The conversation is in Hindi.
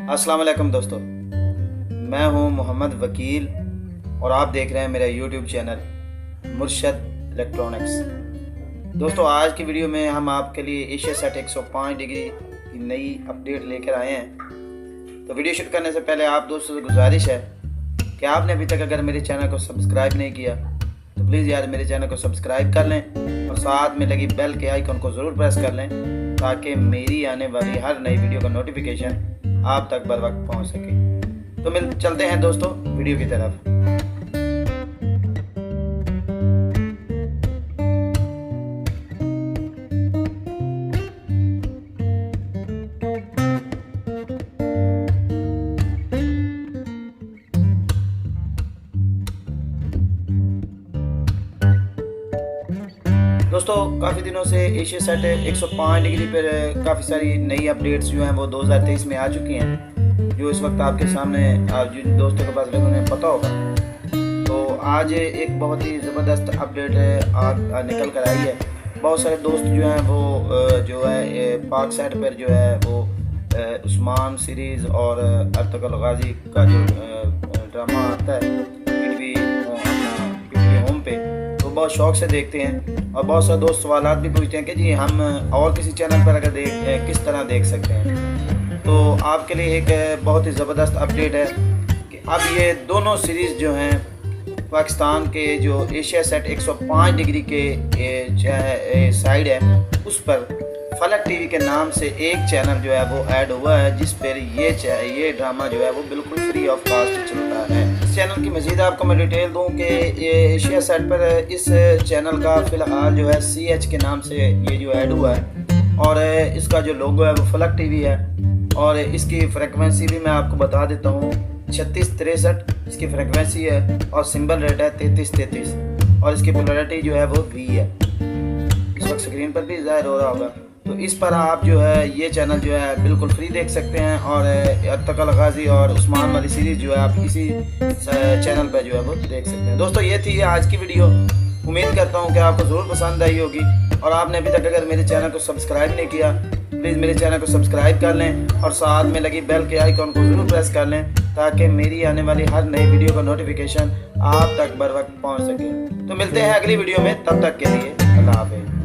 अस्सलाम वालेकुम दोस्तों, मैं हूं मोहम्मद वकील और आप देख रहे हैं मेरा यूट्यूब चैनल मुर्शद इलेक्ट्रॉनिक्स। दोस्तों, आज की वीडियो में हम आपके लिए एशिया सेट 105 डिग्री की नई अपडेट लेकर आए हैं। तो वीडियो शुरू करने से पहले आप दोस्तों से गुजारिश है कि आपने अभी तक अगर मेरे चैनल को सब्सक्राइब नहीं किया तो प्लीज़ यार मेरे चैनल को सब्सक्राइब कर लें और साथ में लगी बेल के आइकन को ज़रूर प्रेस कर लें ताकि मेरी आने वाली हर नई वीडियो का नोटिफिकेशन आप तक बर वक्त पहुँच सके। तो चलते हैं दोस्तों वीडियो की तरफ। दोस्तों, काफ़ी दिनों से एशिया सेट 105 डिग्री पर काफ़ी सारी नई अपडेट्स जो हैं वो 2023 में आ चुकी हैं, जो इस वक्त आपके सामने आप जिन दोस्तों के पास उन्हें पता होगा। तो आज एक बहुत ही ज़बरदस्त अपडेट निकल कर आई है। बहुत सारे दोस्त जो हैं वो जो है पाक साइड पर जो है वो उस्मान सीरीज़ और अर्तुगरुल गाजी का जो ड्रामा आता है पीटीवी होम पे, तो बहुत शौक से देखते हैं। और बहुत सारे दोस्त सवालात भी पूछते हैं कि जी हम और किसी चैनल पर अगर किस तरह देख सकते हैं। तो आपके लिए एक बहुत ही ज़बरदस्त अपडेट है कि अब ये दोनों सीरीज़ जो हैं पाकिस्तान के जो एशिया सेट 105 डिग्री के साइड है उस पर फलक टीवी के नाम से एक चैनल जो है वो ऐड हुआ है, जिस पर ये ड्रामा जो है वो बिल्कुल फ्री ऑफ कॉस्ट चलता है। इस चैनल की मज़ीद आपको मैं डिटेल दूं कि ये एशिया सेट पर इस चैनल का फ़िलहाल जो है CH के नाम से ये जो ऐड हुआ है और इसका जो लोगो है वो फलक टीवी है और इसकी फ्रिक्वेंसी भी मैं आपको बता देता हूँ 3663 इसकी फ्रिक्वेंसी है और सिंबल रेट है 3333 और इसकी पोलैरिटी जो है वो V है। इस वक्त स्क्रीन पर भी ज़ाहिर हो रहा होगा। तो इस पर आप जो है ये चैनल जो है बिल्कुल फ्री देख सकते हैं और अर्तुगरुल गाजी और उस्मान वाली सीरीज़ जो है आप इसी चैनल पर जो है वो देख सकते हैं। दोस्तों, ये थी आज की वीडियो। उम्मीद करता हूँ कि आपको ज़रूर पसंद आई होगी और आपने अभी तक अगर मेरे चैनल को सब्सक्राइब नहीं किया प्लीज़ मेरे चैनल को सब्सक्राइब कर लें और साथ में लगी बेल के आइकन को ज़रूर प्रेस कर लें ताकि मेरी आने वाली हर नई वीडियो का नोटिफिकेशन आप तक बर वक्त पहुँच सके। तो मिलते हैं अगली वीडियो में, तब तक के लिए अल्लाह हाफ़िज़।